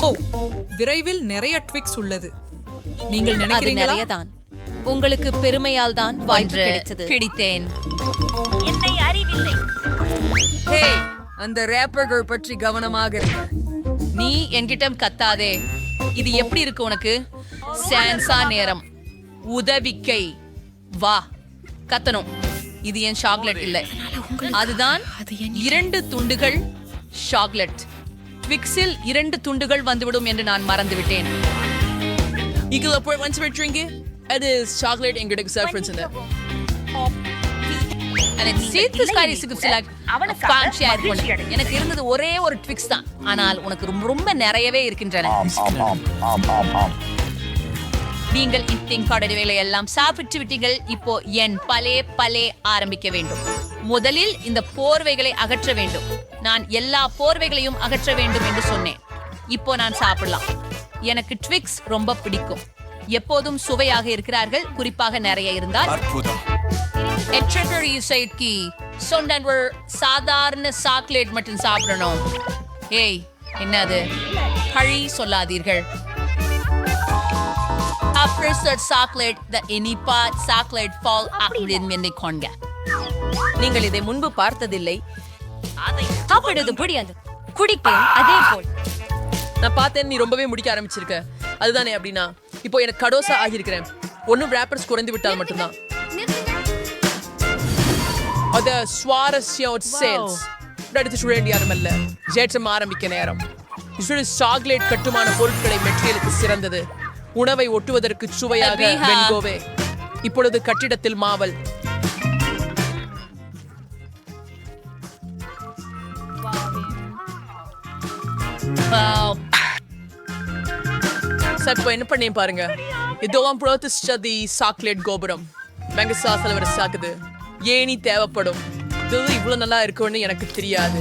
ஓ, விரைவில் நிறைய ட்விக்ஸ் உள்ளது. நீங்கள் அது நினைக்கிறீங்களா? நிறையதான். உங்களுக்கு பெருமையால் தான் வாய்ப்பு கிடைத்தது. பிடித்தேன். என்னை அறிவில்லை. ஹே, அந்த ரேப்பர்கள் பற்றி கவனமாக இரு. நீ என்கிட்ட கத்தாதே. இது எப்படி இருக்கு உனக்கு? சான்சா நேரம். உதவிக்கை. வா, கத்தணும். இது என் சாக்லேட் இல்ல. அதுதான் 2 துண்டுகள் சாக்லேட். ட்விக்ஸில் 2 துண்டுகள் வந்துவிடும் என்று நான் மறந்துவிட்டேன். Eagle upward once we're drinking. It is chocolate and good saffron in there. எனக்கு இருந்தது ஒரே ஒரு ட்விக்ஸ் தான், ஆனால் உனக்கு ரொம்ப ரொம்ப நிறையவே இருக்கின்றன. நீங்கள் இத்திங்காடவை எல்லாம் சாப்பிட்டு விட்டீர்கள். இப்போ என் பலே ஆரம்பிக்க வேண்டும். முதலில் இந்த போர்வைகளை அகற்ற வேண்டும். நான் எல்லா போர்வைகளையும் அகற்ற வேண்டும் என்று சொன்னேன். இப்போ நான் சாப்பிடலாம். எனக்கு ட்விக்ஸ் ரொம்ப பிடிக்கும். எப்போதும் சுவையாக இருக்கிறார்கள், குறிப்பாக நிறைய இருந்தால். சாதாரண சாக்லேட் மட்டும் சாப்பிடணும். ஏய், என்னது? பழி சொல்லாதீர்கள். நீங்கள் இதை முன்பு பார்த்ததில்லை. சாப்பிடுவது முடியாது. குடிப்பேன் அதே போல். நான் பார்த்தேன், நீ ரொம்பவே முடிக்க ஆரம்பிச்சிருக்க. அதுதானே அப்படின்னா இப்போ எனக்கு கடோசா ஆகியிருக்கிறேன். ஒன்னும் ரேப்பர்ஸ் குறைந்து விட்டால் மட்டும்தான். அது சுவாரஸ்யம் சேல்ஸ் எடுத்து வேண்டிய யாருமல்ல. ஜேட்டம் ஆரம்பிக்க நேரம். சாக்லேட் கட்டுமான பொருட்களை மெட்டீரியலுக்கு சிறந்தது. உணவை ஒட்டுவதற்கு சுவையாக வெண்கோவே. இப்பொழுது கட்டிடத்தில் மாவல். இப்போ என்ன பண்ணி பாருங்க. இதெல்லாம் பிரதிஷ்டதி சாக்லேட் கோபுரம். மெங்கசா செலவர சாக்குது. ஏனி தேவைப்படும். இது இவ்வளவு நல்லா இருக்கும்னு எனக்கு தெரியாது.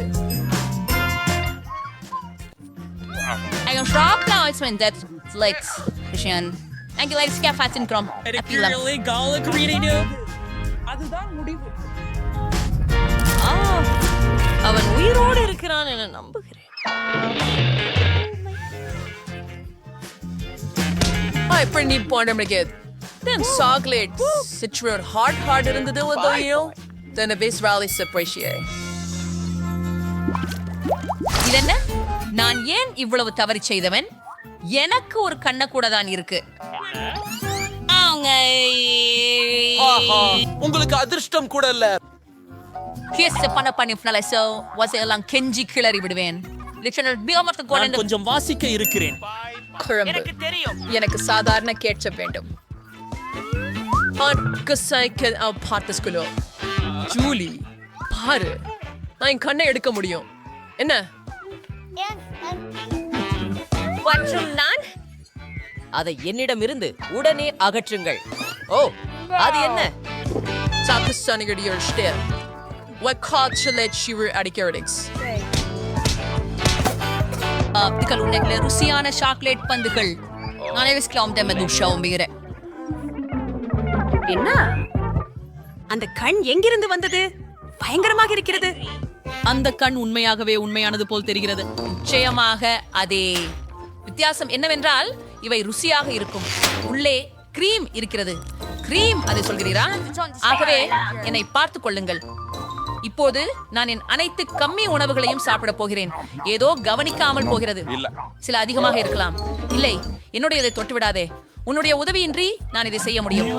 அதுதான் முடிவு. அவன் உயிரோடு இருக்கிறான் என நம்புகிறேன். இப்படி நீ போனோம்னு சாக்லேட் சிட்ரன் ஹார்ட் இருந்தது. Then a base rally separation. இதென்ன? நான் ஏன் இவ்வளவு தவறு செய்தவன்? எனக்கு ஒரு கண்ண கூட தான் இருக்கு. உங்களுக்கு அதிர்ஷ்டம் கூட இல்ல. எல்லாம் கெஞ்சி கிளறி விடுவேன். நான் கொஞ்சம் வாசிக்க இருக்கிறேன். குழம்பு. எனக்கு சாதாரண கேட்சப் வேண்டும். ஜூலி, பாரு, நான் என் கண்ணை எடுக்க முடியும். என்ன? மற்றும் நான் அதை என்னிடமிருந்து உடனே அகற்றுங்கள். ஓ, அது என்ன? ருசியான சாக்லேட் பந்துகள். என்ன? அந்த கண் எங்கிருந்து வந்தது? பயங்கரமாக இருக்கிறது. அந்த கண் உண்மையாகவே உண்மையானது போல் தெரிகிறது. நிச்சயமாக அதே. வித்தியாசம் என்னவென்றால் இவை ருசியாக இருக்கும். உள்ளே கிரீம் இருக்கிறது. கிரீம், அதை சொல்கிறீரா? ஆகவே என்னை பார்த்துக் கொள்ளுங்கள். இப்போது நான் என் அனைத்து கம்மி உணவுகளையும் சாப்பிட போகிறேன். ஏதோ கவனிக்காமல் போகிறது. சில அதிகமாக இருக்கலாம். இல்லை, என்னுடைய இதை தொட்டு விடாதே. உன்னுடைய உதவியின்றி நான் இதை செய்ய முடியும்.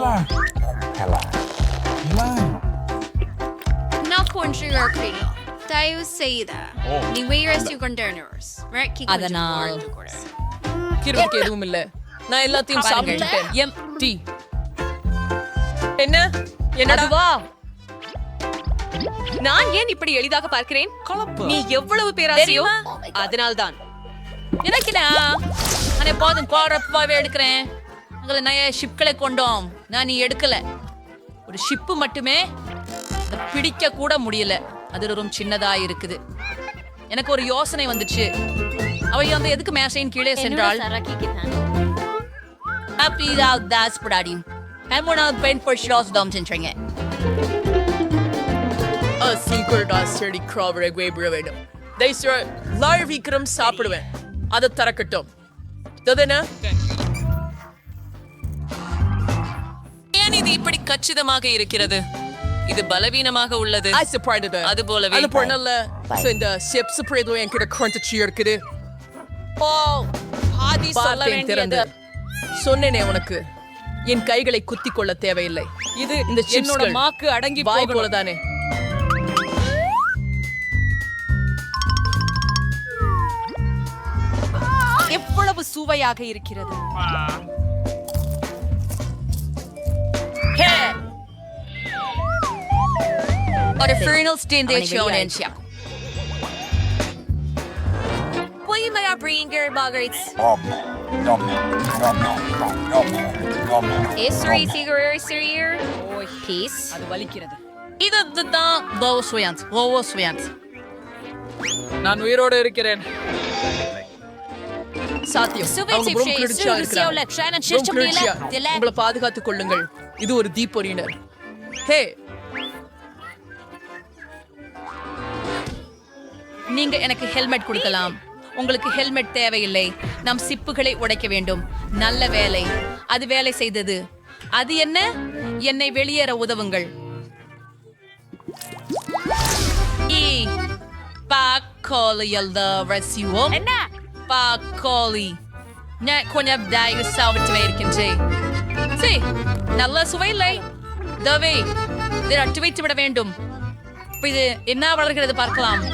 தயவு செய்த நீ வைரஸ் கொண்டனர்ஸ் அதனால் கிறுக்கு எதுவும் இல்ல. நான் எல்லாத்தையும் சாப்பிட்டுட்டேன். எம்டி. என்ன? என்னடா? நான் ஏன் இப்படி எளிதாக பார்க்கிறேன்? நீ எவ்வளவு பேராசையோ அதனால்தான். எனக்கு போதும். எடுக்கிறேன். நிறைய ஷிப்களை கொண்டோம். நான் நீ எடுக்கல. ஒரு ஷிப்பு மட்டுமே பிடிக்க கூட முடியல. அது ரொம்ப சின்னதா இருக்குது. எனக்கு ஒரு யோசனை வந்துச்சு. அவை வந்து எதுக்கு மேசையின் கீழே சென்றாள்? சாப்பிடுவேன். அதை தரக்கட்டும். ததனா ஏன் இது இப்படி கச்சிதமாக இருக்கிறது? இது பலவீனமாக உள்ளது. I supported it. அது போலவே. அது பண்ணல. So இந்த ஷிப் ஸ்ப்ரேதோ என்கிட்ட கிரன்ச்சி இருக்குது. ஆதி சொல்ல பார்த்தேன் திறந்து. வேண்டியது. சொன்னேனே உனக்கு என் கைகளை குத்திக் கொள்ள தேவையில்லை. இது இந்த என்னோட சிப்ஸ்கள் மாக்கு அடங்கி வாய் போகணும். போலதானே. எவ்வளவு சுவையாக இருக்கிறது. ஒரு ஃபெர்னல் ஸ்டேண்டேஷன் Pwede may bringing your bagets. History figure here. Peace. அது வலிக்கிறது. இதுதான் லோவோ ஸ்வயாந்த். நான் உயிரோடு இருக்கிறேன். சாத்தியம். அவங்க ரொம்ப குளிர்ச்சியா இருக்கிறாங்க. ரொம்ப குளிர்ச்சியா. உங்களை பாதுகாத்துக் கொள்ளுங்கள். இது ஒரு தீப்பொறியினர். ஹே, நீங்க எனக்கு ஹெல்மெட் கொடுக்கலாம். உங்களுக்கு ஹெல்மெட் தேவையில்லை. நாம் சிப்புகளை உடைக்க வேண்டும். நல்ல வேலை. அது வேலை செய்தது. அது என்ன? என்னை வெளியேற உதவுங்கள். என்ன? பாக்கோலி. நான் கொஞ்சம் தயவு சாப்பிட்டு இருக்கின்றேன். சரி, நல்ல சுவையில்லை. தவே, இதை அட்டு வைத்து விட வேண்டும். இது என்ன வளர்கிறது பார்க்கலாம்.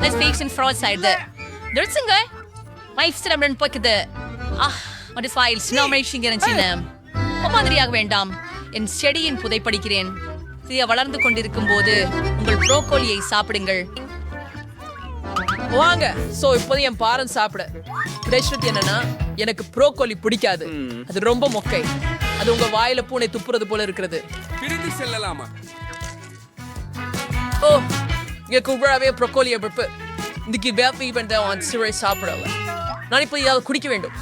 Let's fix and fraud side there. There's a guy. My sister and pocket the. On this file, snow machine guarantee. மாதிரியாக வேண்டாம். என் செடியின் புதை படிக்கிறேன். இது வளர்ந்து கொண்டிருக்கும் போது உங்கள் ப்ரோக்கோலியை சாப்பிடுங்கள். வாங்க. சோ இப்போது என் பாரன் சாப்பிட. பிரச்சனை என்னன்னா எனக்கு ப்ரோக்கோலி பிடிக்காது. அது ரொம்ப மொக்கை. அது உங்க வாயில பூனை துப்புறது போல இருக்கிறது. பிரிந்து செல்லலாமா? ஓ, இங்க கும்பராவே ப்ரோக்கோலியை பருப்பு. இன்னைக்கு வேப்பி பண்ண சிறை சாப்பிடல. நான் இப்போ இதை குடிக்க வேண்டும்.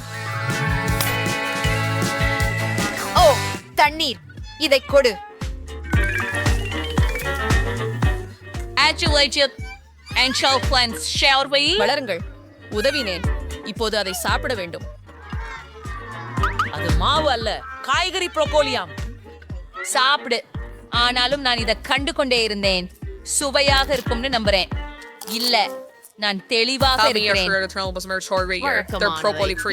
ஓ, தண்ணீர். இதை கொடு. Adulated and shall plants shall we? வளருங்கள். உதவினேன். இப்போது அதை சாப்பிட வேண்டும். அது மாவு அல்ல, காய்கறி ப்ரோக்கோலியாம். சாப்பிடு. ஆனாலும் நான் இதை கண்டு கொண்டே இருந்தேன். சுவையாக இருக்கும்னு நம்புறேன். இல்ல, நான் தெளிவாக இருக்கிறேன்.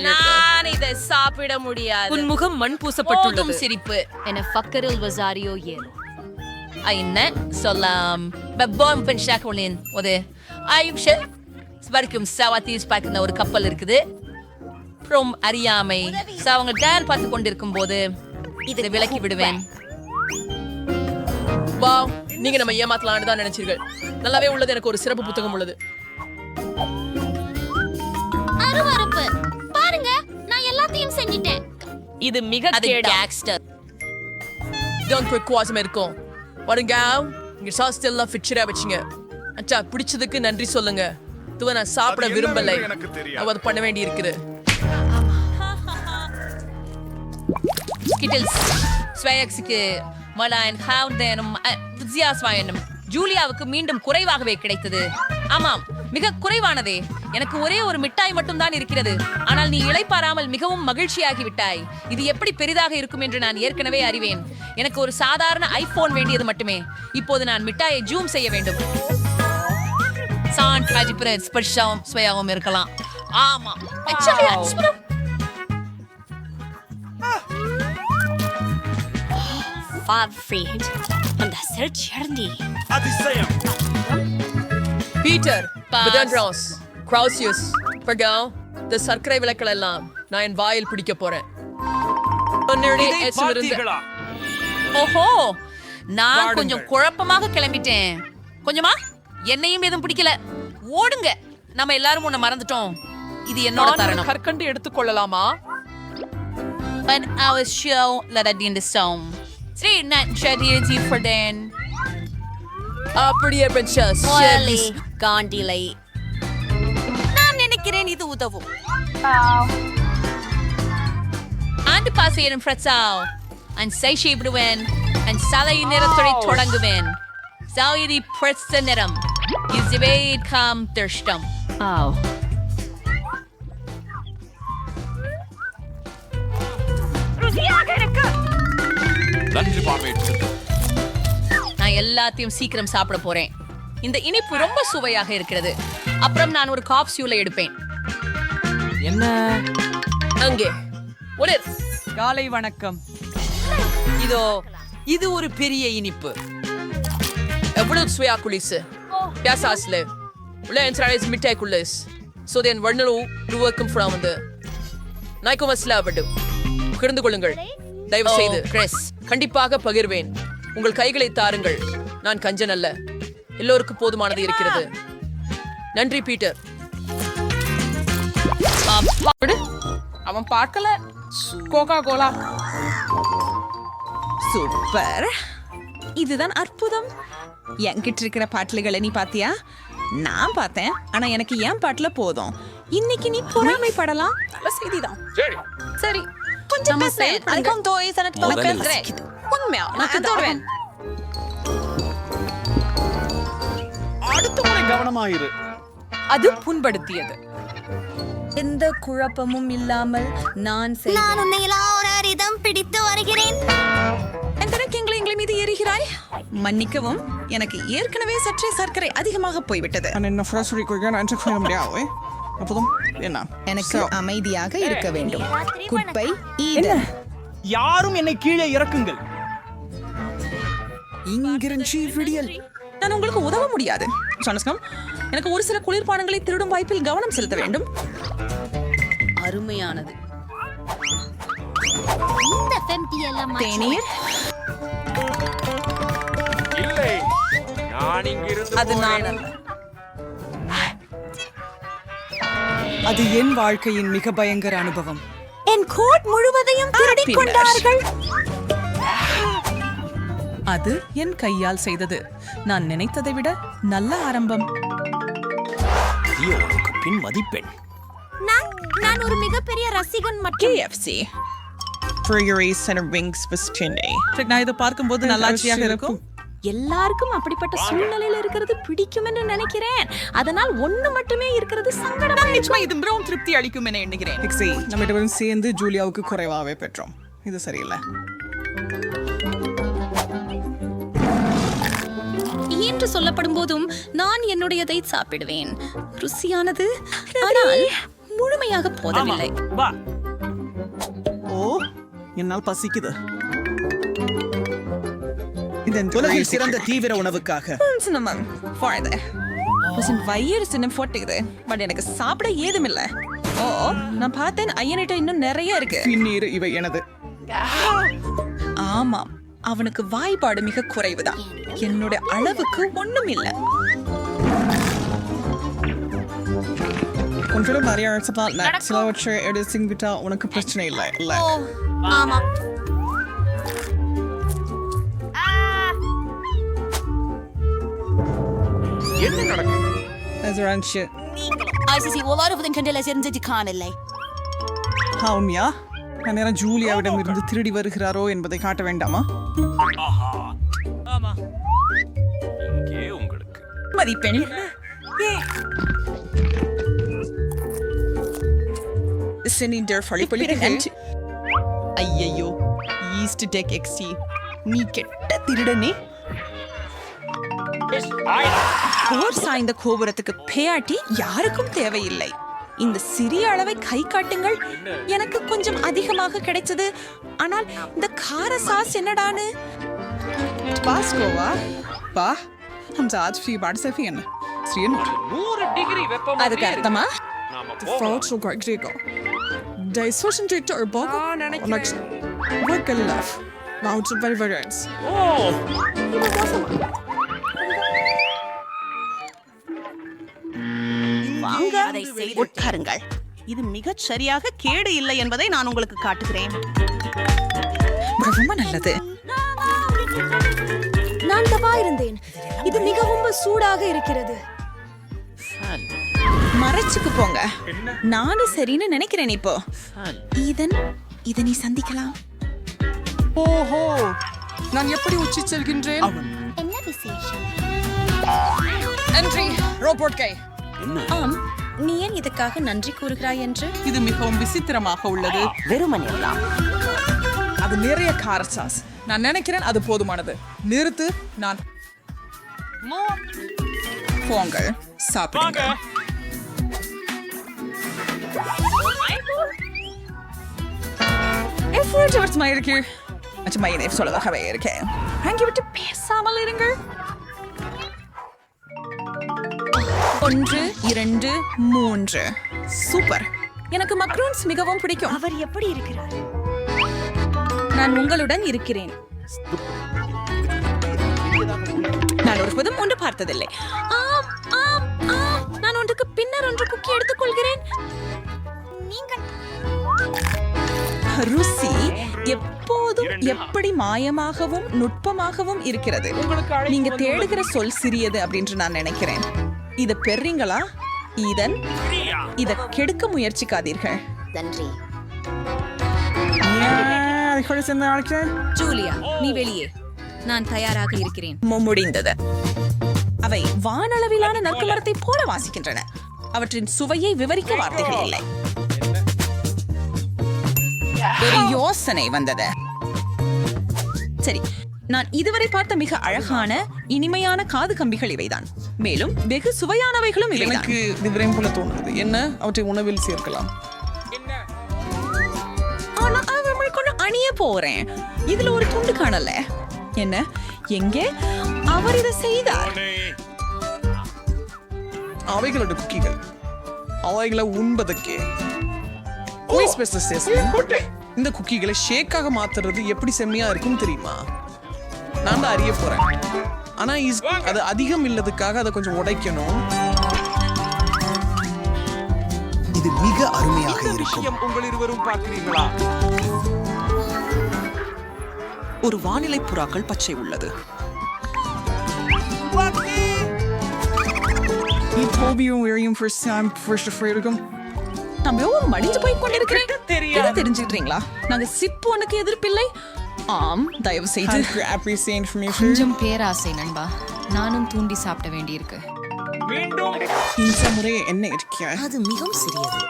நான் இதை சாப்பிட முடியாது. உன் முகம் மண் போதும் பூசப்பட்டுள்ளது. சிரிப்பு. என்ன ஃபக்கரில் வசாரியோ ஏலோ. என்ன சொல்லலாம்? பப்பாம் பென்ஷாக்கோலின் ஒரு ஆயுஷ் வரைக்கும் சவாத்தீஸ் பார்க்கிற ஒரு கப்பல் இருக்குது. அப்புறம் அறியாமை. அவங்க டேன் பார்த்து கொண்டிருக்கும் போது இதை விலக்கி விடுவேன். வா, நீங்க நம்ம ஏமாத்தலாம்னு தான் நினைச்சீர்கள். நல்லாவே உள்ளது. எனக்கு ஒரு சிறப்பு புத்தகம் உள்ளது. அருவருப்பு. பாருங்க, நான் எல்லாத்தையும் செஞ்சிட்டேன். இது மிக அது கேடா. கேங்ஸ்டர். டோன்ட் குவிக் வாசம் இருக்கும். வருங்க. இங்க சாஸ் எல்லாம் ஃபிட்சரா வச்சுங்க. அச்சா, பிடிச்சதுக்கு நன்றி சொல்லுங்க. இதுவ நான் சாப்பிட விரும்பலை. அது பண்ண வேண்டி இருக்குது. ஸ்கிட்டில்ஸ் ஸ்வயக்ஸுக்கு மலான் ஹவுண்டனும் வித்யாஸ்வாயனும் ஜூலியாவுக்கு மீண்டும் குறைவாகவே கிடைத்தது. ஆமாம், மிக குறைவானதே. எனக்கு ஒரே ஒரு மிட்டாய் மட்டும் தான் இருக்கிறது. ஆனால் நீ இளைப்பாராமல் மிகவும் மகிழ்ச்சியாகி விட்டாய். இது எப்படி பெரிதாக இருக்கும் என்று நான் ஏற்கனவே அறிவேன். எனக்கு ஒரு சாதாரண ஐபோன் வேண்டியது மட்டுமே. இப்போது நான் மிட்டாயை ஜூம் செய்ய வேண்டும். சாண்ட் அஜிப்ரத் ஸ்பர்ஷம் ஸ்வயாவும் இருக்கலாம். ஆமா, Favorite. அந்த search yardi. அதிசயம். Peter, Pass. பெதன்ட்ராஸ், கிரௌசியஸ், பர்காவ், இந்த சர்க்கரை விளக்குகள் எல்லாம் நான் என் வாயில் பிடிக்க போறேன். இதை பார்த்தீர்களா? ஓஹோ, நான் கொஞ்சம் குழப்பமாக கிளம்பிட்டேன். கொஞ்சமா என்னையும் எதுவும் பிடிக்கல. ஓடுங்க. நம்ம எல்லாரும் உன்னை மறந்துட்டோம். இது என்னோட நான் ஒரு தருணம். கற்கண்டு எடுத்துக்கொள்ளலாமா? But I was sure that I didn't sound. Three not strategy for then. அப்படியே பிரின்சஸ். Molly காண்டிலை. நான் நினைக்கிறேன் இது உதவும். And பாசையின் பிரச்சாவ். And say விடுவேன். And சாலை நிறத்துறை தொடங்குவேன். சாயுதி பிரச்ச நிறம். இதுவே காம் திருஷ்டம். நன்றி பார்வையிட்டு நான் எல்லாத்தையும் சீக்கிரம் சாப்பிட போறேன். இந்த இனிப்பு ரொம்ப சுவையாக இருக்கிறது. அப்புறம் நான் ஒரு காப் சியூலை எடுப்பேன். என்ன அங்கே ஒளிர். காலை வணக்கம். இது ஒரு பெரிய இனிப்பு. எவ்வளவு சுவையா குளிசு பியாசாஸ்ல உள்ள என்ட்ராய்ஸ் மிட்டாய் குளிஸ் சோதேன் வண்ணலு ருவக்கும் ஃப்ரம் வந்து நாய்க்கும் அஸ்லாபடு கிடந்து கொள்ளுங்கள் தயவு செய்து. கிறிஸ், கண்டிப்பாக பகிர்வேன். உங்கள் கைகளை தாருங்கள். நான் கஞ்சன் அல்ல. எல்லோருக்கும் போதுமானது இருக்கிறது. நன்றி பீட்டர். அவன் பார்க்கல. கோகா கோலா. சூப்பர், இதுதான் அற்புதம். என்கிட்ட இருக்கிற பாட்டில்களை நீ பாத்தியா? நான் பார்த்தேன், ஆனா எனக்கு என் பாட்டுல போதும். இன்னைக்கு நீ பொறாமைப்படலாம். நல்ல செய்திதான். சரி, கொஞ்சம் பேசுறேன். அதுக்கும் தோய் சனத் தொலைக்கிறேன். உண்மையா நான் தோடுவேன். அடுத்த முறை கவனமாயிரு. அது புண்படுத்தியது. எந்த குழப்பமும் இல்லாமல் நான் நான் உன்னை எல்லாரிடம் பிடித்து வருகிறேன். எந்தனைக்கு எங்களை மீது ஏறுகிறாய்? மன்னிக்கவும், எனக்கு ஏற்கனவே சற்றே சர்க்கரை அதிகமாக போய்விட்டது. எனக்கு அமைதியாக இருக்க வேண்டும். குப்பை ஈடன். யாரும் என்னை கீழே இறக்குங்கள். நான் உங்களுக்கு உதவ முடியாது. எனக்கு ஒரு சில குளிர்பானங்களை திருடும் வாய்ப்பில் கவனம் செலுத்த வேண்டும். அருமையானது. இந்த ஃபெம்பி எல்லாம் தேநீர். இல்லை, நான் இங்கிருந்து அது நான் அல்ல. அது என் வாழ்க்கையின் மிக பயங்கர அனுபவம். என் கோட் முழுவதையும் திருடிக் கொண்டார்கள். அது என் கையால் செய்தது. நான் நினைத்ததை விட நல்ல ஆரம்பம். பின் மதிப்பெண். நான் ஒரு மிகப்பெரிய ரசிகன் மற்றும் KFC. நான் இதை பார்க்கும்போது நல்லாட்சியாக இருக்கும். எல்லாருக்கும் அப்படிப்பட்ட சூழ்நிலையில இருக்கிறது பிடிக்கும் என்று நினைக்கிறேன். அதனால் ஒண்ணு மட்டுமே இருக்கிறது சங்கடமா. நிச்சயமா இது மிகவும் திருப்தி அளிக்கும் என எண்ணுகிறேன். நம்ம இருவரும் சேர்ந்து ஜூலியாவுக்கு குறைவாகவே பெற்றோம். இது சரியில்லை. என்று சொல்லப்படும் போதும் நான் என்னுடையதை சாப்பிடுவேன். ருசியானது, ஆனால் முழுமையாக போதவில்லை. ஓ, என்னால் பசிக்குது. உலகில் சிறந்த தீவிர உணவுக்காக வயிறு சின்னம் போட்டுக்குது. பட் எனக்கு சாப்பிட ஏதும் இல்ல. ஓ, நான் பார்த்தேன் ஐயனிட்ட இன்னும் நிறைய இருக்கு. பின்னீர் இவை எனது. ஆமாம், அவனுக்கு வாய்ப்பாடு மிக குறைவுதான். என்னோட அளவுக்கு ஒண்ணும் இல்ல. ஒன்றிலும் நிறைய சிலவற்றை எடுத்துவிட்டா உனக்கு பிரச்சனை இல்லை இல்ல? ஆமா. என்ன நடக்குது? ஐசிசி ஒலாருவதன் கண்டல செஞ்சது காணலை. உண்மையா? நான் நேரம் ஜூலியாவிடம் இருந்து திருடி வருகிறாரோ என்பதை காட்ட வேண்டாமா? ஆமா. இங்கே உங்களுக்கு மதிப்பெண். ஐயோ, ஈஸ்ட் டெக் எக்ஸ்டி, நீ கெட்ட திருடனே. போர் சாய்ந்த கோபுரத்துக்கு பேயாட்டி யாருக்கும் தேவையில்லை. இந்த சிறிய அளவை கை காட்டுங்கள். எனக்கு கொஞ்சம் அதிகமாக கிடைச்சது. ஆனால் இந்த கார சாஸ் என்னடான்னு? பாஸ்கோவா? பா, हम आज फ्री बार से भी हैं. 100 டிகிரி வெப்பம். அதுக்கு அர்த்தமா? நாம Falsch och Gregor. Det är så som tyckte att bara och love. Wow, så very very nice. வாங்க, உட்காருங்கள். இது மிகச் சரியாக கேடு இல்லை என்பதை நான் உங்களுக்கு காட்டுகிறேன். ரொம்ப நல்லது. நான் தவா இருந்தேன். இது மிகவும் சூடாக இருக்கிறது. மறைச்சுக்கு போங்க. நானும் சரின்னு நினைக்கிறேன். இப்போ இதை நீ சந்திக்கலாம். ஓஹோ, நான் எப்படி உச்சி செல்கின்றேன்? என்ன விசேஷம்? நன்றி ரோபோட் கை. ஆம், நீ ஏன் இதுக்காக நன்றி கூறுகிறாய் என்று இது மிகவும் விசித்திரமாக உள்ளது. அது நிறைய கார சாஸ். நான் நினைக்கிறேன் அது போதுமானது. நிறுத்து. நான் போங்கள், சாப்பிடுங்க. இருக்கு சொல்லவே இருக்கேன். அங்கிவிட்டு பேசாமல் இருங்கள். 1 2 3 சூப்பர். எனக்கு மக்ரூன்ஸ் மிகவும் பிடிக்கும். அவர் எப்படி இருக்கிறார்? நான் உங்களுடன் இருக்கிறேன். நான் ஒருபோதும் ஒன்று பார்த்ததில்லை. ஆம் ஆம் ஆம், நான் ஒன்றுக்கு பின்னர் ஒன்று குக்கி எடுத்துக்கொள்கிறேன். நீங்கள் ருசி எப்போதும் எப்படி மாயமாகவும் நுட்பமாகவும் இருக்கிறது. நீங்க தேடுகிற சொல் சிறியது அப்படின்னு நான் நினைக்கிறேன். இத பெறீங்களா? இத கெடுக்க முயற்சிக்காதீர்கள். நன்றி. ஜூலியா, நீ வெளியே. நான் தயாராக இருக்கிறேன். முடிந்தது. அவை வானளவிலான நற்குமரத்தை போல வாசிக்கின்றன. அவற்றின் சுவையை விவரிக்க வார்த்தைகள் இல்லை. ஒரு யோசனை வந்தது. சரி, நான் இதுவரை பார்த்த மிக அழகான இனிமையான காது கம்பிகள் இவைதான். மேலும் வெகு சுவையானவைகளும் இவைதான். எனக்கு விவரம் போல தோணுது. என்ன அவற்றை உணவில் சேர்க்கலாம்? ஆனா அவர்களுக்கு அணிய போறேன். இதுல ஒரு துண்டு காணல. என்ன? எங்கே அவர் இதை செய்தார்? அவைகளோட குக்கிகள். அவைகளை உண்பதற்கே இந்த குக்கிகளை ஷேக்காக மாத்துறது எப்படி செம்மையா இருக்கும் தெரியுமா? நான் தான் அறிய போறேன். ஆனா அது அதிகம் இல்லதுக்காக அதை கொஞ்சம் உடைக்கணும். இது மிக அருமையாக இருக்கும். உங்கள் இருவரும் பார்க்கிறீங்களா? ஒரு வானிலை புறாக்கள் பச்சை உள்ளது. நம்ம மடிஞ்சு போய் கொண்டிருக்கிறேன். தெரிஞ்சுக்கிறீங்களா? நாங்க சிப்பு உனக்கு எதிர்ப்பில்லை. ஆம், தயவு செய்து கொஞ்சம் பேராசை நண்பா. நானும் தூண்டி சாப்பிட வேண்டியிருக்கு. இந்த முறை என்ன இருக்கியா? அது மிகவும் சிறியது.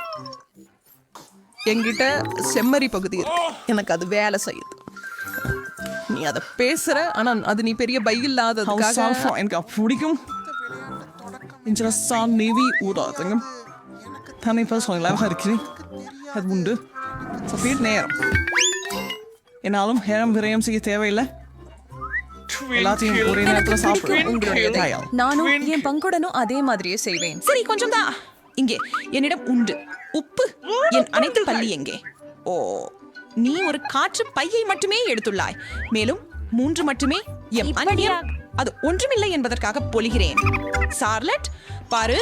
என்கிட்ட செம்மறி பகுதி இருக்கு. எனக்கு அது வேலை செய்யுது. நீ அதை பேசுற, ஆனா அது நீ பெரிய பை இல்லாததுக்காக எனக்கு பிடிக்கும். நீவி ஊடாதுங்க தன்னை பார்த்து சொல்லலாம் இருக்கிறேன். அது உண்டு. நேரம் என்னாலும் ஹேரம் விரயம் செய்ய தேவையில்லை. எல்லாத்தையும் ஒரே நேரத்தில் சாப்பிடுவேன். நானும் என் பங்குடனும் அதே மாதிரியே செய்வேன். சரி, கொஞ்சம் தான். இங்கே என்னிடம் உண்டு. உப்பு. என் அனைத்து பள்ளி எங்கே? ஓ, நீ ஒரு காற்று பையை மட்டுமே எடுத்துள்ளாய். மேலும் 3 மட்டுமே. எம் அந்நியம் அது ஒன்றுமில்லை என்பதற்காக பொழிகிறேன். சார்லட், பாரு,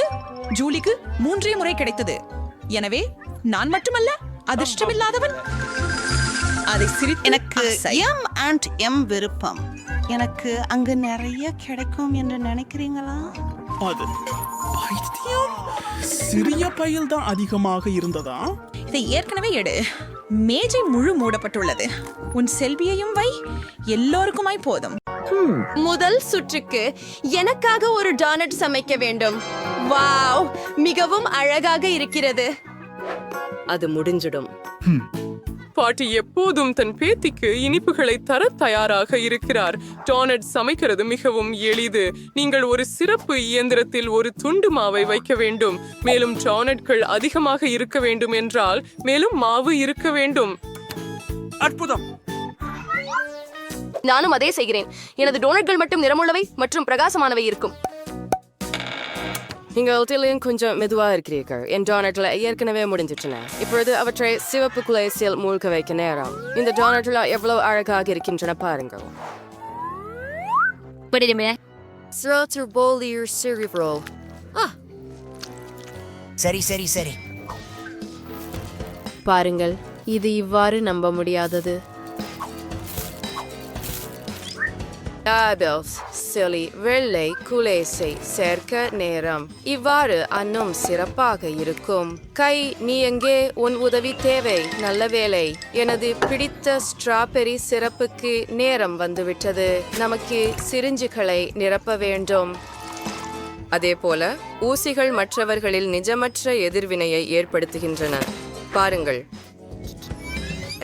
ஜூலிக்கு 3 முறை கிடைத்தது. எனவே நான் மட்டுமல்ல அதிர்ஷ்டமில்லாதவன். அதை சிரித்து எனக்கு M விருப்பம். எனக்கு அங்க நிறைய கிடைக்கும் என்று நினைக்கிறீங்களா? அது பைத்தியம். சிறிய பையில் தான் அதிகமாக இருந்ததா? இதை ஏற்கனவே எடு. மேஜை முழு மூடப்பட்டுள்ளது. உன் செல்வியையும் வை. எல்லோருக்குமாய் போதும். முதல் சுற்றுக்கு எனக்காக ஒரு டோனட் சமைக்க வேண்டும். வாவ், மிகவும் அழகாக இருக்கிறது. அது முடிஞ்சிடும். பாட்டி எப்போதும் தன் பேத்திக்கு இனிப்புகளை தர தயாராக இருக்கிறார். டோனட் சமைக்கிறது மிகவும் எளிது. நீங்கள் ஒரு சிறப்பு இயந்திரத்தில் ஒரு துண்டு மாவை வைக்க வேண்டும். மேலும் டோனட்கள் அதிகமாக இருக்க வேண்டும் என்றால் மேலும் மாவு இருக்க வேண்டும். அற்புதம். நானும் அதே செய்கிறேன். எனது டோனட்கள் மட்டும் நிறமுள்ளவை மற்றும் பிரகாசமானவை இருக்கும். நீங்கள் கொஞ்சம் மெதுவா இருக்கிறீர்கள். என் டோனட்ல ஏற்கனவே முடிஞ்சிட்டன. இப்பொழுது அவற்றை சிவப்பு குலேசில் மூழ்க வைக்க நேரம். இந்த டோனட்ல எவ்வளவு அழகாக இருக்கின்றன பாருங்கள். சரி சரி சரி. பாருங்கள், இது இவ்வாறு நம்ப முடியாதது. வெள்ளை குலேசை சேர்க்க நேரம். இவ்வாறு அன்னும் சிறப்பாக இருக்கும். கை, நீ எங்கே? உன் உதவி தேவை. நல்ல வேலை. எனது பிடித்த ஸ்ட்ராபெரி சிறப்புக்கு நேரம் வந்துவிட்டது. நமக்கு சிரிஞ்சுகளை நிரப்ப வேண்டும். அதேபோல ஊசிகள் மற்றவர்களில் நிஜமற்ற எதிர்வினையை ஏற்படுத்துகின்றன. பாருங்கள்.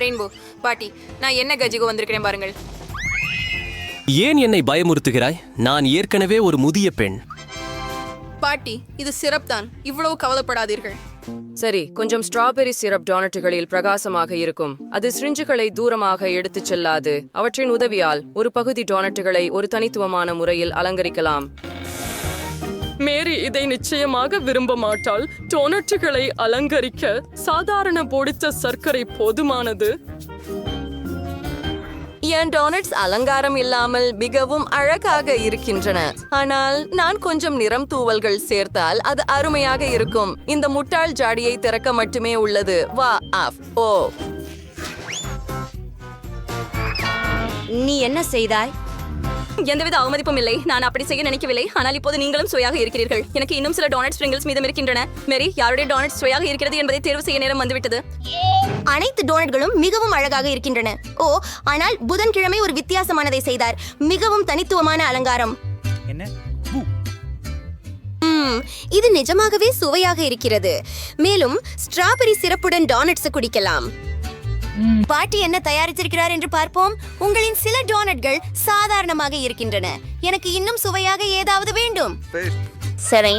ரெயின்போ பாட்டி, நான் என்ன கஜிகோ வந்திருக்கிறேன் பாருங்கள். ஏன் என்னை பயமுறுத்துகிறாய்? நான் ஏற்கனவே ஒரு முதிய பெண். பாட்டி, இது சிரப் தான். இவ்வளவு கவலைப்படாதீர்கள். சரி, கொஞ்சம் ஸ்ட்ராபெரி சிரப் டோனட்டுகளில் பிரகாசமாக இருக்கும். அது சிரிஞ்சுகளை தூரமாக எடுத்துச் செல்லாது. அவற்றின் உதவியால் ஒரு பகுதி டோனட்டுகளை ஒரு தனித்துவமான முறையில் அலங்கரிக்கலாம். மேரி இதை நிச்சயமாக விரும்ப மாட்டாள். டோனட்டுகளை அலங்கரிக்க சாதாரண பொடித்த சர்க்கரை போதுமானது. என் டோனட்ஸ் அலங்காரம் இல்லாமல் மிகவும் அழகாக இருக்கின்றன. ஆனால் நான் கொஞ்சம் நிறம் தூவல்கள் சேர்த்தால் அது அருமையாக இருக்கும். இந்த முட்டாள் ஜாடியை திறக்க மட்டுமே உள்ளது. வா ஆஃப். ஓ, நீ என்ன செய்தாய்? எந்தவித அவமதிப்பும் இல்லை. நான் அப்படி செய்ய நினைக்கவில்லை. ஆனால் இப்போது நீங்களும் சுவையாக இருக்கிறீர்கள். எனக்கு இன்னும் சில டோனட் ஸ்பிரிங்கிள்ஸ் மீதம் இருக்கின்றன. மேரி, யாருடைய டோனட் சுவையாக இருக்கிறது என்பதை தேர்வு செய்ய நேரம் வந்துவிட்டது. அனைத்து டோனட்களும் மிகவும் அழகாக இருக்கின்றன. ஓ, ஆனால் புதன்கிழமை ஒரு வித்தியாசமானதை செய்தார். மிகவும் தனித்துவமான அலங்காரம். இது நிஜமாகவே சுவையாக இருக்கிறது. மேலும் ஸ்ட்ராபெரி சிரப்புடன் டோனட்ஸ் குடிக்கலாம். பாட்டி என்ன தயாரித்திருக்கிறார் என்று பார்ப்போம். உங்களின் சில டோனட்கள் சாதாரணமாக இருக்கின்றன. எனக்கு இன்னும் சுவையாக ஏதாவது வேண்டும். சரி,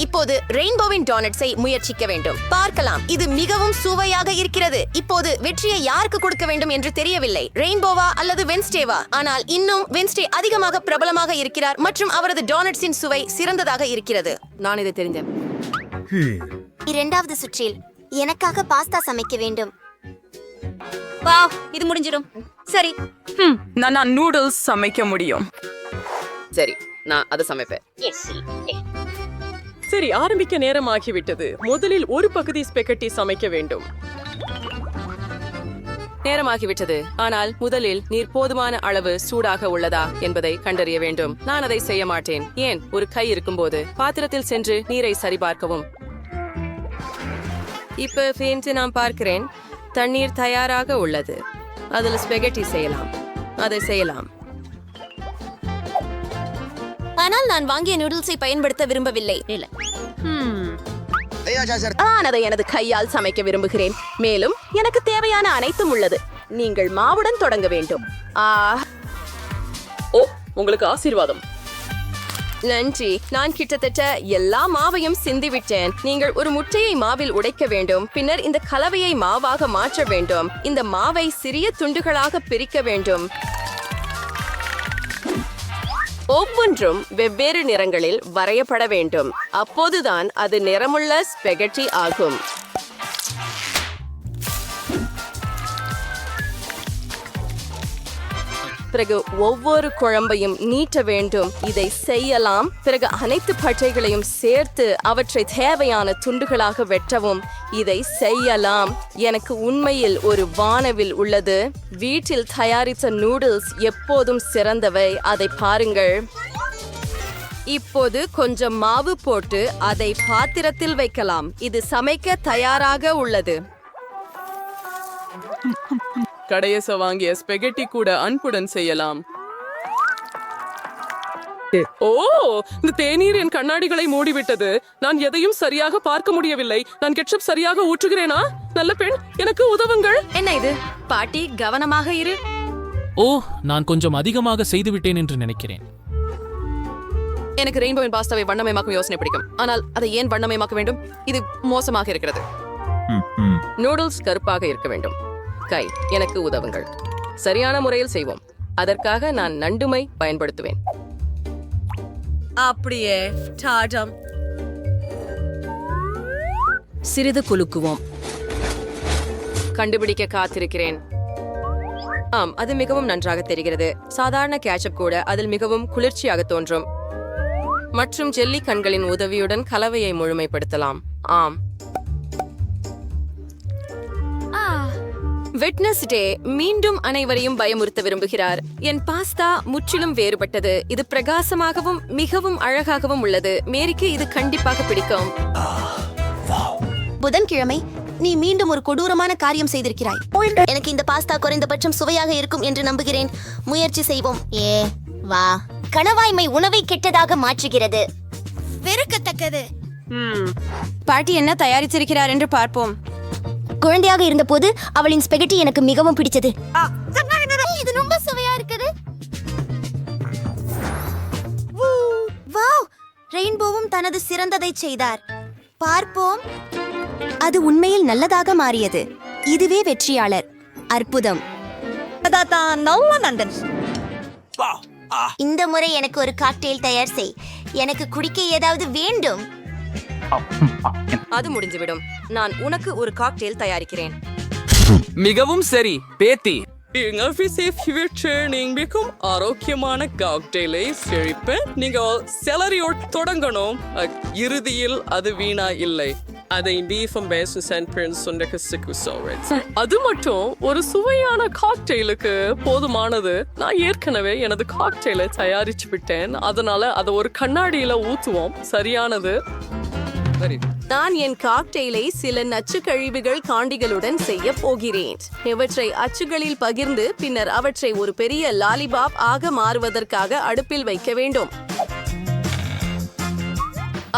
இப்போது ரெயின்போவின் டோனட்ஸை முயற்சிக்க வேண்டும். பார்க்கலாம். இது மிகவும் சுவையாக இருக்கிறது. இப்போது வெற்றியை யாருக்கு கொடுக்க வேண்டும் என்று தெரியவில்லை. ரெயின்போவா அல்லது வென்ஸ்டேவா? ஆனால் இன்னும் வென்ஸ்டே அதிகமாக பிரபலமாக இருக்கிறார் மற்றும் அவரது டோனட்ஸின் சுவை சிறந்ததாக இருக்கிறது. நான் இதை தெரிந்தேன். இரண்டாவது சுற்றில் எனக்காக பாஸ்தா சமைக்க வேண்டும். வாவ், இது முடிஞ்சிடும். சரி, நான் நூடுல்ஸ் சமைக்க முடியும். சரி, நான் அதை சமைப்பேன். சரி, ஆரம்பிக்க நேரம் ஆகிவிட்டது. முதலில் ஒரு பகுதி ஸ்பெகட்டி சமைக்க வேண்டும். நேரமாகிவிட்டது. ஆனால் முதலில் நீர் போதுமான அளவு சூடாக உள்ளதா என்பதை கண்டறிய வேண்டும். நான் அதை செய்ய மாட்டேன். ஏன்? ஒரு கை இருக்கும்போது பாத்திரத்தில் சென்று நீரை சரிபார்க்கவும். இப்ப ஃபேன்ஸ் நான் பார்க்கிறேன். தண்ணீர் தயாராக உள்ளது. அதில் ஸ்பெகட்டி செய்யலாம். அதை செய்யலாம். ஆனால் நான் வாங்கிய நூடுல்ஸை பயன்படுத்த விரும்பவில்லை. நான் அதை எனது கையால் சமைக்க விரும்புகிறேன். மேலும் எனக்கு தேவையான அனைத்தும் உள்ளது. நீங்கள் மாவுடன் தொடங்க வேண்டும். ஓ, உங்களுக்கு ஆசீர்வாதம். நன்றி. நான் கிட்டத்தட்ட எல்லா மாவையும் சிந்திவிட்டேன். நீங்கள் ஒரு முட்டையை மாவில் உடைக்க வேண்டும். பின்னர் இந்த கலவையை மாவாக மாற்ற வேண்டும். இந்த மாவை சிறிய துண்டுகளாக பிரிக்க வேண்டும். ஒவ்வொன்றும் வெவ்வேறு நிறங்களில் வரையப்பட வேண்டும். அப்போதுதான் அது நிறமுள்ள ஸ்பெகட்டி ஆகும். பிறகு ஒவ்வொரு குழம்பையும் நீட்ட வேண்டும். இதை செய்யலாம். பிறகு அனைத்து பட்டைகளையும் சேர்த்து அவற்றை தேவையான துண்டுகளாக வெட்டவும். இதை செய்யலாம். எனக்கு உண்மையில் ஒரு வானவில் உள்ளது. வீட்டில் தயாரித்த நூடுல்ஸ் எப்போதும் சிறந்தவை. அதை பாருங்கள். இப்போது கொஞ்சம் மாவு போட்டு அதை பாத்திரத்தில் வைக்கலாம். இது சமைக்க தயாராக உள்ளது. கடையச வாங்கிய ஸ்பெகட்டி கூட அன்புடன் செய்யலாம். ஓ, இந்த தேநீர் என் கண்ணாடிகளை மூடிவிட்டது. நான் எதையும் சரியாக பார்க்க முடியவில்லை. நான் கெட்சப் சரியாக ஊற்றுகிறேனா? நல்ல பெண், எனக்கு உதவுங்கள். என்ன இது? பாட்டி, கவனமாக இரு. ஓ, நான் கொஞ்சம் அதிகமாக செய்துவிட்டேன் என்று நினைக்கிறேன். எனக்கு ரெயின்போவின் பாஸ்தாவை வண்ணமயமாக்கும் யோசனை பிடிக்கும். ஆனால் அதை ஏன் வண்ணமயமாக்க வேண்டும்? இது மோசமாக இருக்கிறது. நூடுல்ஸ் கருப்பாக இருக்க வேண்டும். கை, எனக்கு உதவுங்கள். சரியான முறையில் செய்வோம். அதற்காக நான் நண்டுமை பயன்படுத்துவேன். அப்படியே டாடம். சிறிது குலுக்குவோம். கண்டுபிடிக்க காத்திருக்கிறேன். ஆம், அது மிகவும் நன்றாக தெரிகிறது. சாதாரண கேட்சப் கூட அதில் மிகவும் குளிர்ச்சியாக தோன்றும். மற்றும் ஜெல்லி கண்களின் உதவியுடன் கலவையை முழுமைப்படுத்தலாம். ஆம். வெட்னஸ்டே மீண்டும் அனைவரையும் பயமுறுத்த விரும்புகிறார். என் பாஸ்தா முற்றிலும் வேறுபட்டது. இது பிரகாசமாகவும் மிகவும் அழகாகவும் உள்ளது. மேரிக்கு இது கண்டிப்பாக பிடிக்கும். புதன்கிழமை நீ மீண்டும் ஒரு கொடூரமான காரியம் செய்திருக்கிறாய். எனக்கு இந்த பாஸ்தா குறைந்தபட்சம் சுவையாக இருக்கும் என்று நம்புகிறேன். முயற்சி செய்வோம். வா. கணவாய்மை உணவை கெட்டதாக மாற்றுகிறது. வெறுக்கத்தக்கது. பாட்டி என்ன தயாரிச்சிருக்கிறார் என்று பார்ப்போம். குழந்தையாக இருந்தபோது அவளின் ஸ்பெகட்டி எனக்கு மிகவும் பிடிச்சது. இது ரொம்ப சுவையா இருக்குது. வாவ், ரெயின்போவும் தனது சிறந்ததை செய்தார். பார்ப்போம். அது உண்மையில் நல்லதாக மாறியது. இதுவே வெற்றியாளர். அற்புதம். இந்த முறை எனக்கு ஒரு காக்டெயில் தயார் செய். எனக்கு குடிக்க ஏதாவது வேண்டும். அது முடிஞ்சுவிடும். நான் உனக்கு ஒரு காக்டெயில் தயாரிக்கிறேன். மிகவும் சரி பேத்தி. எங்கள் மிகவும் ஆரோக்கியமான காக்டெயிலை செழிப்பேன். நீங்கள் செலரியோடு தொடங்கணும். இறுதியில் அது வீணா இல்லை. அதை அது மட்டும் ஒரு சுவையான காக்டெயிலுக்கு போதுமானது. நான் ஏற்கனவே எனது காக்டெயிலை தயாரிச்சு விட்டேன். அதனால அதை ஒரு கண்ணாடியில ஊத்துவோம். சரியானது. நான் என் காக்டெயிலை சில நச்சு கழிவுகள் காண்டிகளுடன் செய்ய போகிறேன். இவற்றை அச்சுகளில் பகிர்ந்து பின்னர் அவற்றை ஒரு பெரிய லாலிபாப் ஆக மாறுவதற்காக அடுப்பில் வைக்க வேண்டும்.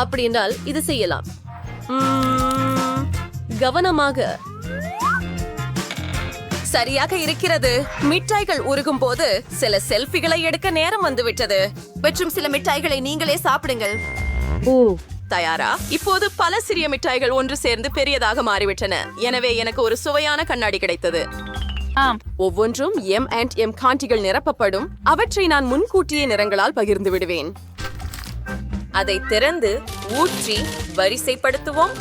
அப்படி என்றால் இது செய்யலாம். கவனமாக. சரியாக இருக்கிறது. மிட்டாய்கள் உருகும் போது சில செல்ஃபிகளை எடுக்க நேரம் வந்துவிட்டது. மற்றும் சில மிட்டாய்களை நீங்களே சாப்பிடுங்கள். தயாரா? இப்போது பல சிறிய மிட்டாய்கள் ஒன்று சேர்ந்து பெரியதாக மாறிவிட்டன. எனவே எனக்கு ஒரு சுவையான கண்ணாடி கிடைத்தது. ஒவ்வொன்றும் M&M காண்டிகள் நிரப்பப்படும். அவற்றை நான் முன்கூட்டியே நிறங்களால் பகிர்ந்து விடுவேன். அதை திறந்து ஊற்றி வரிசைப்படுத்துவோம்.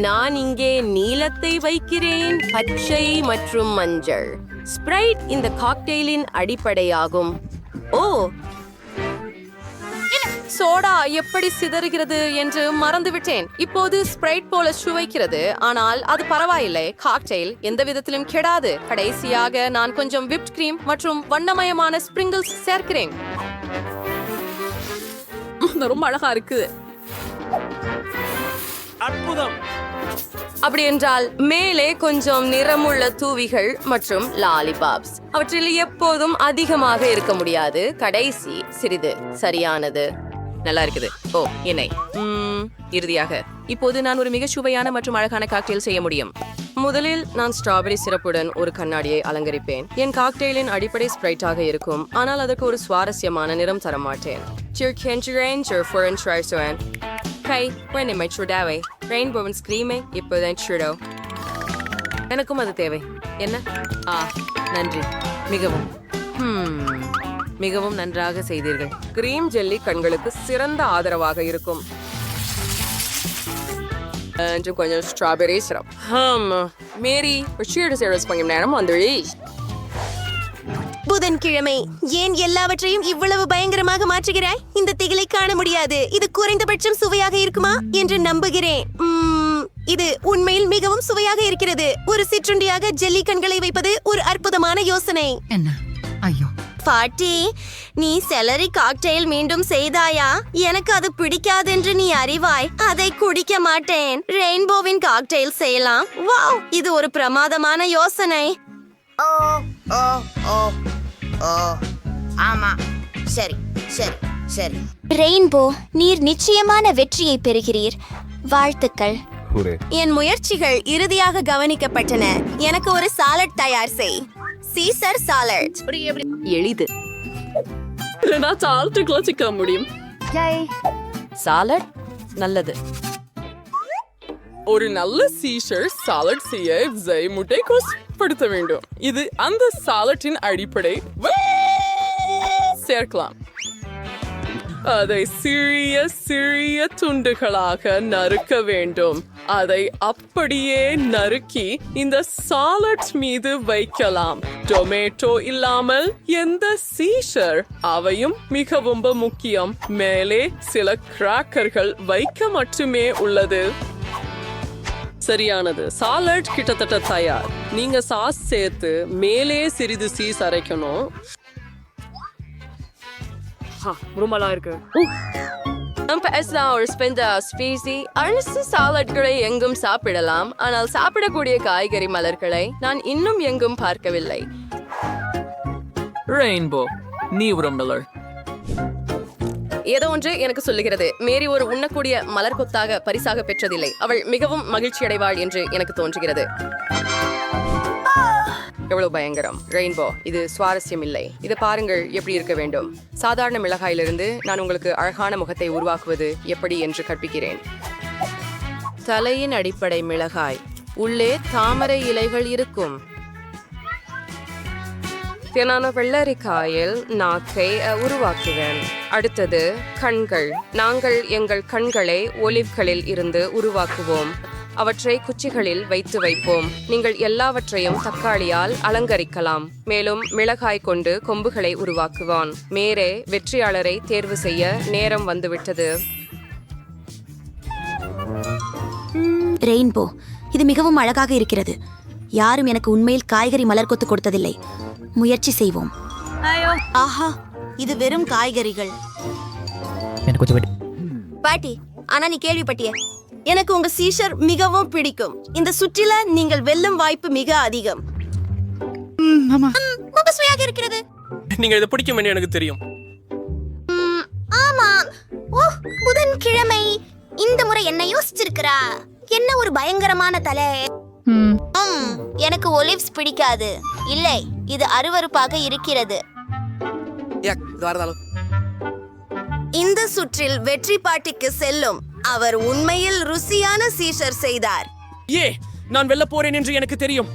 நான் இங்கே நீலத்தை வைக்கிறேன், பச்சை மற்றும் மஞ்சள். ஸ்ப்ரைட் இந்த காக்டெயிலின் அடிப்படையாகும். ஓ, சோடா எப்படி சிதறுகிறது என்று மறந்துவிட்டேன். இப்போது ஸ்ப்ரைட் போல சுவைக்கிறது, ஆனால் அது பரவாயில்லை. காக்டெயில் எந்த விதத்திலும் கெடாது. கடைசியாக நான் கொஞ்சம் விப்ட் கிரீம் மற்றும் வண்ணமயமான ஸ்பிரிங்கிள்ஸ் சேர்க்கிறேன். ரொம்ப அழகா இருக்குது. அற்புதம். அப்படி என்றால் மேலே கொஞ்சம் நிறமுள்ள தூவிகள் மற்றும் லாலிபாப்ஸ். அவற்றில் எப்போதும் அதிகமாக இருக்க முடியாது. கடைசி சிறிது. சரியானது. நல்லா இருக்குது. ஓ, எண்ணெய். இறுதியாக இப்போது நான் ஒரு மிக சுவையான மற்றும் அழகான காக்டெயில் செய்ய முடியும். முதலில் நான் ஸ்ட்ராபெரி சிரப்புடன் ஒரு கண்ணாடியை அலங்கரிப்பேன். என் காக்டெயிலின் அடிப்படை ஸ்ப்ரைட்டாக இருக்கும், ஆனால் அதற்கு ஒரு சுவாரஸ்யமான நிறம் தர மாட்டேன். ரெயின்போவின் ஸ்கிரீமை இப்போதான் ஷூடோ. எனக்கும் அது தேவை. என்ன? நன்றி. மிகவும் நன்றாக செய்தீர்கள். கிரீம் ஜெல்லி கண்களுக்கு சிறந்த ஆதரவாக இருக்கும். கொஞ்சம் ஸ்ட்ராபெரி சிரப். மேரி கொஞ்சம் நேரம் வந்துள்ளி. புதன்கிழமை. ஏன் எல்லாவற்றையும் இவ்வளவு பயங்கரமாக மாற்றுகிறாய்? இந்த திகிலை காண முடியாது. இது குறைந்தபட்சம் சுவையாக இருக்குமா என்று நம்புகிறேன். இது உண்மையில் மிகவும் சுவையாக இருக்கிறது. ஒரு சிற்றுண்டியாக ஜெல்லி கண்களை வைப்பது ஒரு அற்புதமான யோசனை. என்ன? ஐயோ பாட்டி, நீ செலரி காக்டெயில் மீண்டும் செய்தாயா? எனக்கு அது பிடிக்காதென்று நீ அறிவாய். அதை குடிக்க மாட்டேன். ரெயின்போவின் காக்டெயில் செய்யலாம். வாவ், இது ஒரு பிரமாதமான யோசனை. ஓ ஓ ஓ ஓ ஆமா. சரி சரி சரி. ரெயின்போ, நீர் நிச்சயமான வெற்றியை பெறுகிறீர். வாழ்த்துக்கள். என் முயற்சிகள் இறுதியாக கவனிக்கப்பட்டன. எனக்கு ஒரு சாலட் தயார் செய். Caesar salad. எளிது. முடியும். சாலட் நல்லது. ஒரு நல்ல சீசர் சாலட் செய்ய முட்டைக்கோஸ் படுத்த வேண்டும். இது அந்த சாலட்டின் அடிப்படை. சேர்க்கலாம். அதை சிறிய சிறிய துண்டுகளாக நறுக்க வேண்டும். அதை அப்படியே நறுக்கி இந்த சாலட் மீது வைக்கலாம். டொமேட்டோ இல்லாமல் எந்த சீசர் அவையும் மிகவும் முக்கியம். மேலே சில கிராக்கர்கள் வைக்க மட்டுமே உள்ளது. சரியானது. சாலட் கிட்டத்தட்ட தயார். நீங்க சாஸ் சேர்த்து மேலே சிறிது சீஸ் அரைக்கணும். ரொம்ப இருக்கு. அரசு சாலட்களை எங்கும் சாப்பிடலாம், ஆனால் சாப்பிடக்கூடிய காய்கறி மலர்களை நான் இன்னும் எங்கும் பார்க்கவில்லை. ரெயின்போ நீ உரம்பலர். ஏதோ ஒன்று எனக்கு சொல்லுகிறது மேரி ஒரு உண்ணக்கூடிய மலர் கொத்தாக பரிசாக பெற்றதில்லை. அவள் மிகவும் மகிழ்ச்சி அடைவாள் என்று எனக்கு தோன்றுகிறது. எவ்வளவு பயங்கரம். ரெயின்போ, இது சுவாரஸ்யம் இல்லை. இதை பாருங்கள் எப்படி இருக்க வேண்டும். சாதாரண மிளகாயிலிருந்து நான் உங்களுக்கு அழகான முகத்தை உருவாக்குவது எப்படி என்று கற்பிக்கிறேன். தலையின் அடிப்படை மிளகாய், உள்ளே தாமரை இலைகள் இருக்கும். நான் வெள்ளரிக்காயில் நாக்கை உருவாக்குவேன். அடுத்தது கண்கள். நாங்கள் எங்கள் கண்களை ஒலிவ்களில் இருந்து உருவாக்குவோம். அவற்றை குச்சிகளில் வைப்போம். நீங்கள் எல்லாவற்றையும் தக்காளியால் அலங்கரிக்கலாம். மேலும் மிளகாய் கொண்டு கொம்புகளை உருவாக்குவான். மேரே, வெற்றியாளரை தேர்வு செய்ய நேரம் வந்துவிட்டது. ரெயின்போ, இது மிகவும் அழகாக இருக்கிறது. யாரும் எனக்கு உண்மையில் காய்கறி மலர் கொத்து கொடுத்ததில்லை. முயற்சி செய்வோம். ஆஹா, இது வெறும் காய்கறிகள். பாட்டி, ஆனா நீ கேள்விப்பட்டிய? எனக்கு உங்க சீஷர் மிகவும் பிடிக்கும். இந்த சுற்றில நீங்கள் வெல்லும் வாய்ப்பு மிக அதிகம். ரொம்ப சுவையாக இருக்கிறது. நீங்க இதை பிடிக்கும் என்று எனக்கு தெரியும். ஆமா. ஓ, புதன்கிழமை. இந்த முறை என்ன யோசிச்சிருக்கிறா? என்ன ஒரு பயங்கரமான தலை. எனக்கு ஒலிவ்ஸ் பிடிக்காது. இல்லை, இது அருவருப்பாக இருக்கிறது. இந்த சுற்றில் வெற்றி பாட்டிக்கு செல்லும். அவர் உண்மையில் ருசியான சீஷர் செய்தார். நான் வெல்ல போறேன் என்று எனக்கு தெரியும்.